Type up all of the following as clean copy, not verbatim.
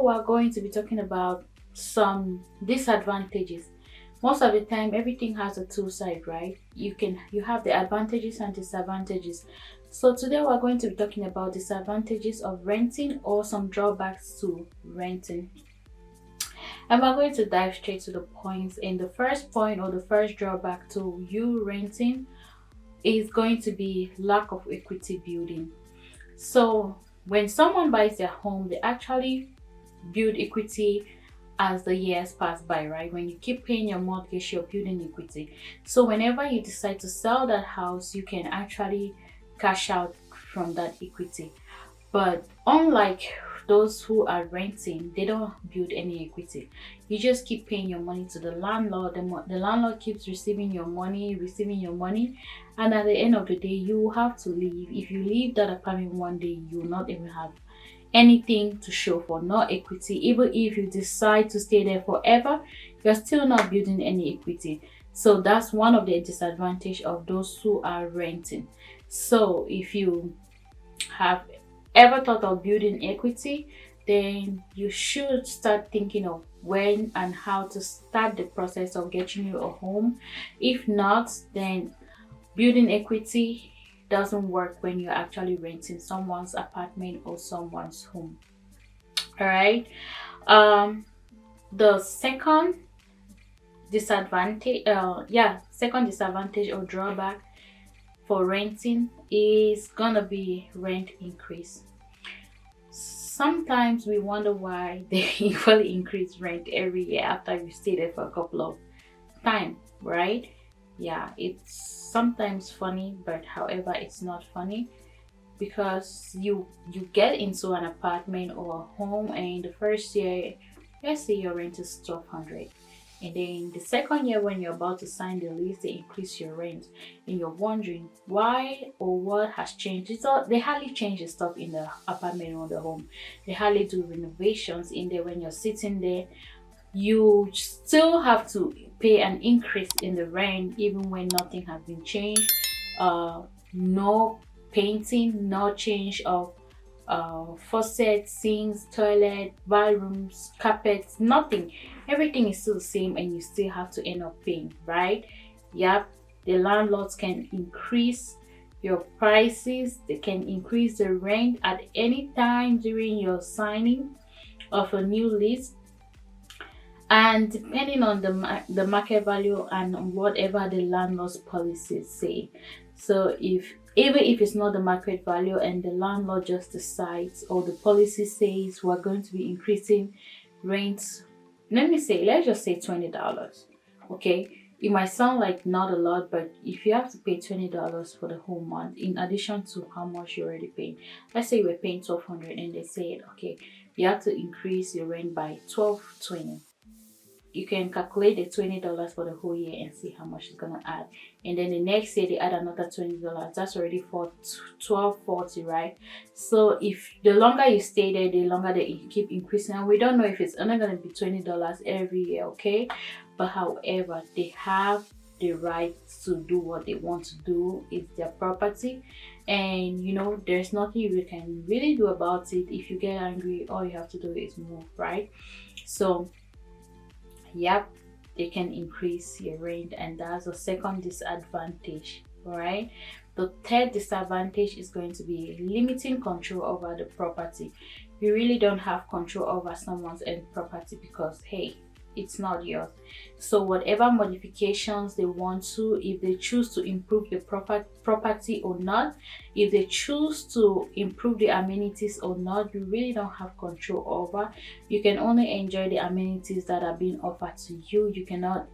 We're going to be talking about some disadvantages. Most of the time everything has a two side, right? You have the advantages and disadvantages. So today we're going to be talking about disadvantages of renting or some drawbacks to renting. And we're going to dive straight to the points. And the first point or the first drawback to you renting is going to be lack of equity building. So when someone buys their home, they actually build equity as the years pass by, right? When you keep paying your mortgage, you're building equity. So whenever you decide to sell that house, you can actually cash out from that equity. But unlike those who are renting, they don't build any equity. You just keep paying your money to the landlord. The landlord keeps receiving your money, and at the end of the day, you have to leave. If you leave that apartment one day, you will not even have anything to show for, no equity. Even if you decide to stay there forever, you're still not building any equity. So that's one of the disadvantage of those who are renting. So if you have ever thought of building equity, then you should start thinking of when and how to start the process of getting you a home. If not, then building equity doesn't work when you're actually renting someone's apartment or someone's home. All right. Um, the second disadvantage or drawback for renting is gonna be rent increase. Sometimes we wonder why they equally increase rent every year after you stay there for a couple of time, right? Yeah, it's sometimes funny, but however it's not funny because you get into an apartment or a home, and the first year, let's say your rent is 1200, and then the second year when you're about to sign the lease, they increase your rent, and you're wondering why or what has changed. It's all, they hardly change the stuff in the apartment or the home. They hardly do renovations in there. When you're sitting there, you still have to pay an increase in the rent even when nothing has been changed. No painting, no change of faucets, sinks, toilet, bathrooms, carpets, nothing. Everything is still the same, and you still have to end up paying, right? Yep. The landlords can increase your prices. They can increase the rent at any time during your signing of a new lease, and depending on the market value and on whatever the landlord's policies say. So if even if it's not the market value and the landlord just decides or the policy says we're going to be increasing rent, let's just say $20. Okay, it might sound like not a lot, but if you have to pay $20 for the whole month in addition to how much you're already paying, let's say we're paying 1200 and they said okay, you have to increase your rent by 1220. You can calculate the $20 for the whole year and see how much it's gonna add. And then the next year they add another $20. That's already for 1240, right? So if the longer you stay there, the longer they keep increasing. And we don't know if it's only gonna be $20 every year, okay? But however, they have the right to do what they want to do. It's their property, and there's nothing you can really do about it. If you get angry, all you have to do is move, right? So yep, they can increase your rent, and that's a second disadvantage. All right, the third disadvantage is going to be limiting control over the property. You really don't have control over someone's own property because hey, it's not yours. So whatever modifications they want to, if they choose to improve the property or not, if they choose to improve the amenities or not, you really don't have control over. You can only enjoy the amenities that are being offered to you. You cannot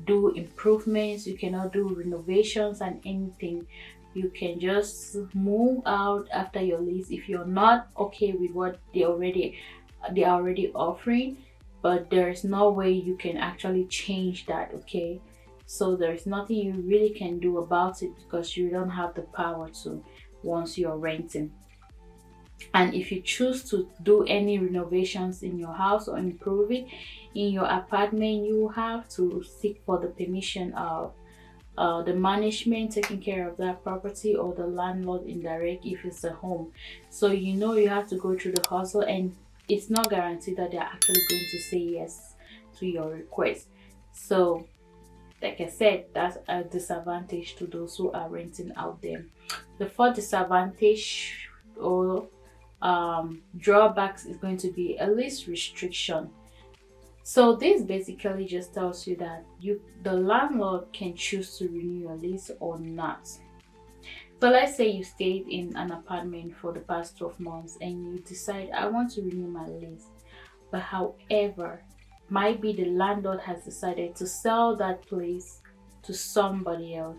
do improvements, you cannot do renovations and anything. You can just move out after your lease if you're not okay with what they are already offering, but there's no way you can actually change that, okay? So there's nothing you really can do about it because you don't have the power to once you're renting. And if you choose to do any renovations in your house or improve it in your apartment, you have to seek for the permission of the management taking care of that property or the landlord indirect if it's a home. So you have to go through the hustle, and it's not guaranteed that they're actually going to say yes to your request. So like I said, that's a disadvantage to those who are renting out there. The fourth disadvantage or drawbacks is going to be a lease restriction. So this basically just tells you that the landlord can choose to renew your lease or not. So let's say you stayed in an apartment for the past 12 months and you decide, I want to renew my lease. But however, might be the landlord has decided to sell that place to somebody else,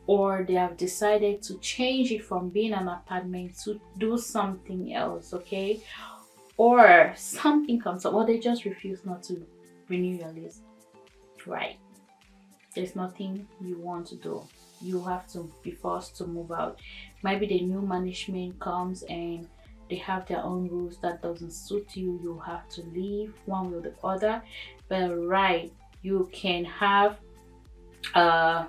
or they have decided to change it from being an apartment to do something else, okay? Or something comes up, or they just refuse not to renew your lease, right? There's nothing you want to do. You have to be forced to move out. Maybe the new management comes and they have their own rules that doesn't suit you. You have to leave one way or the other. But right, you can have a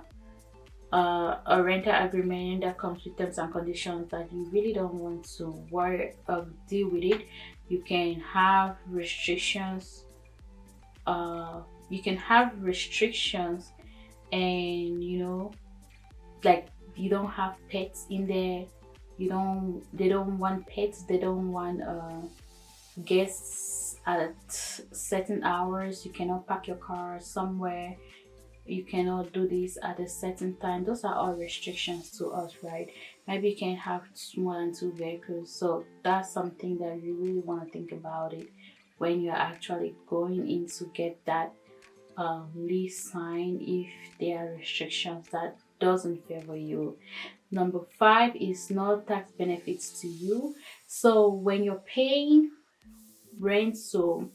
rental agreement that comes with terms and conditions that you really don't want to worry or deal with it. You can have restrictions. You can have restrictions, and like you don't have pets in there. They don't want pets. They don't want guests at certain hours. You cannot park your car somewhere. You cannot do this at a certain time. Those are all restrictions to us, right? Maybe you can have more than 2 vehicles. So that's something that you really want to think about it when you're actually going in to get that lease sign, if there are restrictions that doesn't favor you. Number 5 is no tax benefits to you. So when you're paying rent, so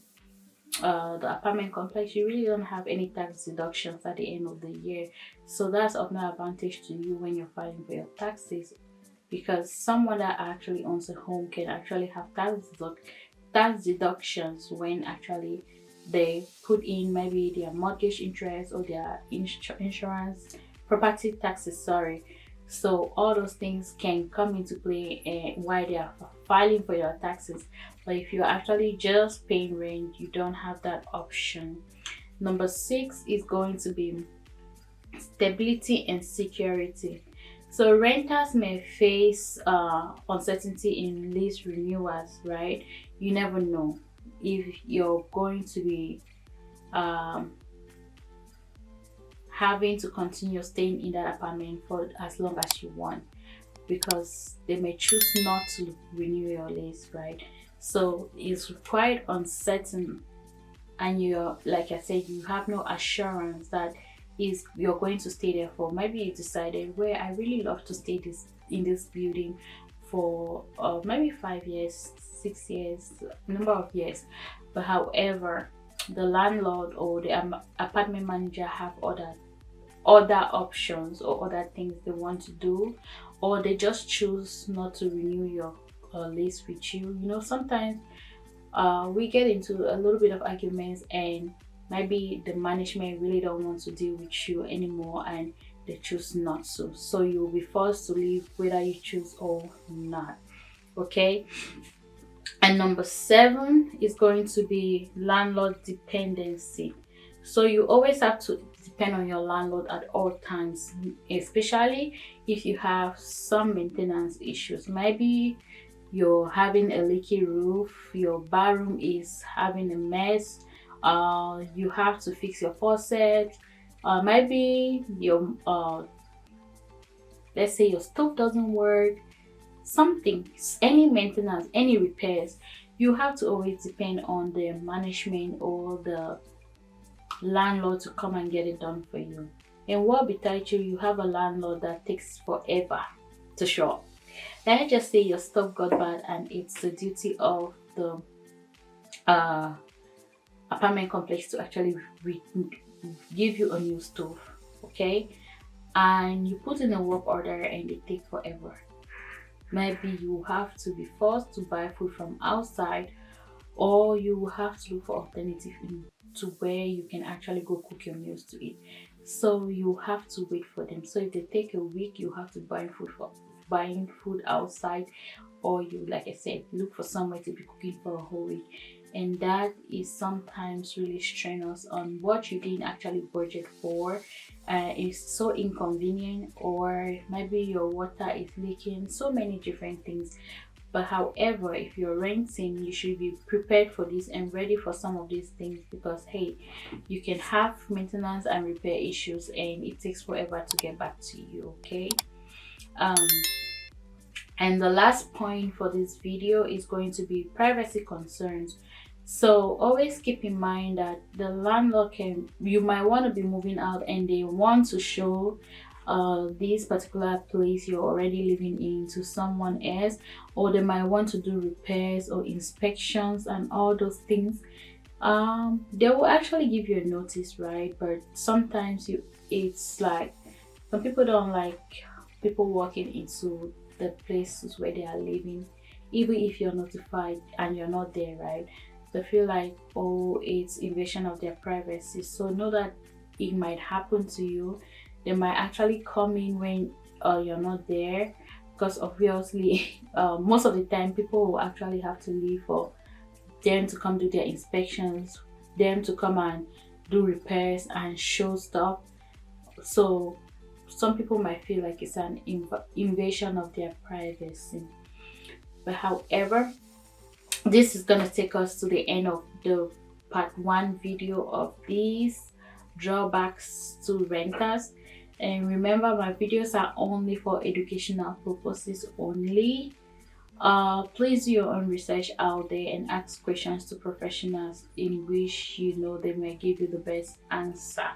the apartment complex, you really don't have any tax deductions at the end of the year. So that's of no advantage to you when you're filing for your taxes, because someone that actually owns a home can actually have tax deductions when actually they put in maybe their mortgage interest or their insurance, property taxes, sorry. So all those things can come into play while they are filing for your taxes. But if you're actually just paying rent, you don't have that option. Number 6 is going to be stability and security. So renters may face uncertainty in lease renewals, right? You never know if you're going to be having to continue staying in that apartment for as long as you want, because they may choose not to renew your lease, right? So it's quite uncertain, and you're, like I said, you have no assurance that you're going to stay there for. Maybe you decided, well, I really love to stay in this building for maybe 5 years, 6 years, number of years. But however, the landlord or the apartment manager have other options or other things they want to do, or they just choose not to renew your lease with you. Sometimes we get into a little bit of arguments, and maybe the management really don't want to deal with you anymore and they choose not to. So you'll be forced to leave whether you choose or not. Okay. And number 7 is going to be landlord dependency. So you always have to depend on your landlord at all times, especially if you have some maintenance issues. Maybe you're having a leaky roof, your bathroom is having a mess, you have to fix your faucet, maybe your let's say your stove doesn't work, any maintenance, any repairs. You have to always depend on the management or the landlord to come and get it done for you. And what besides you have a landlord that takes forever to show up. Let me just say your stove got bad, and it's the duty of the apartment complex to actually give you a new stove, okay? And you put in a work order and they take forever. Maybe you have to be forced to buy food from outside, or you have to look for alternative to where you can actually go cook your meals to eat. So you have to wait for them. So if they take a week, you have to buying food outside, or you, like I said, look for somewhere to be cooking for a whole week, and that is sometimes really strenuous on what you didn't actually budget for. It's so inconvenient, or maybe your water is leaking, so many different things. But however, if you're renting, you should be prepared for this and ready for some of these things, because hey, you can have maintenance and repair issues and it takes forever to get back to you. Okay. um and the last point for this video is going to be privacy concerns. So always keep in mind that the landlord you might want to be moving out and they want to show this particular place you're already living in to someone else, or they might want to do repairs or inspections and all those things. They will actually give you a notice, right? But sometimes it's like some people don't like people walking into the places where they are living, even if you're notified and you're not there, right? They feel like, oh, it's invasion of their privacy. So know that it might happen to you. They might actually come in when you're not there, because obviously most of the time people will actually have to leave for them to come do their inspections, them to come and do repairs and show stuff. So some people might feel like it's an invasion of their privacy. But however, this is gonna take us to the end of the part 1 video of these drawbacks to renters. And remember, my videos are only for educational purposes only. Please do your own research out there and ask questions to professionals in which you know they may give you the best answer.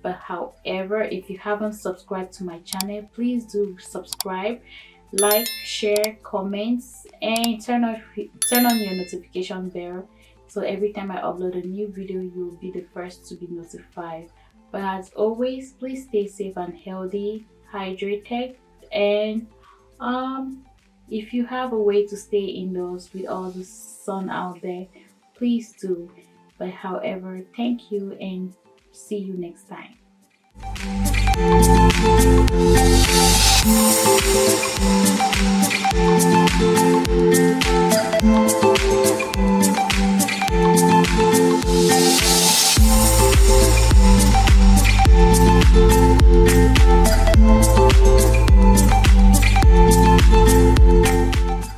But however, if you haven't subscribed to my channel, please do subscribe, like, share, comments, and turn on your notification bell, so every time I upload a new video you'll be the first to be notified. But as always, please stay safe and healthy, hydrated, and if you have a way to stay indoors with all the sun out there, please do. But however, thank you and see you next time.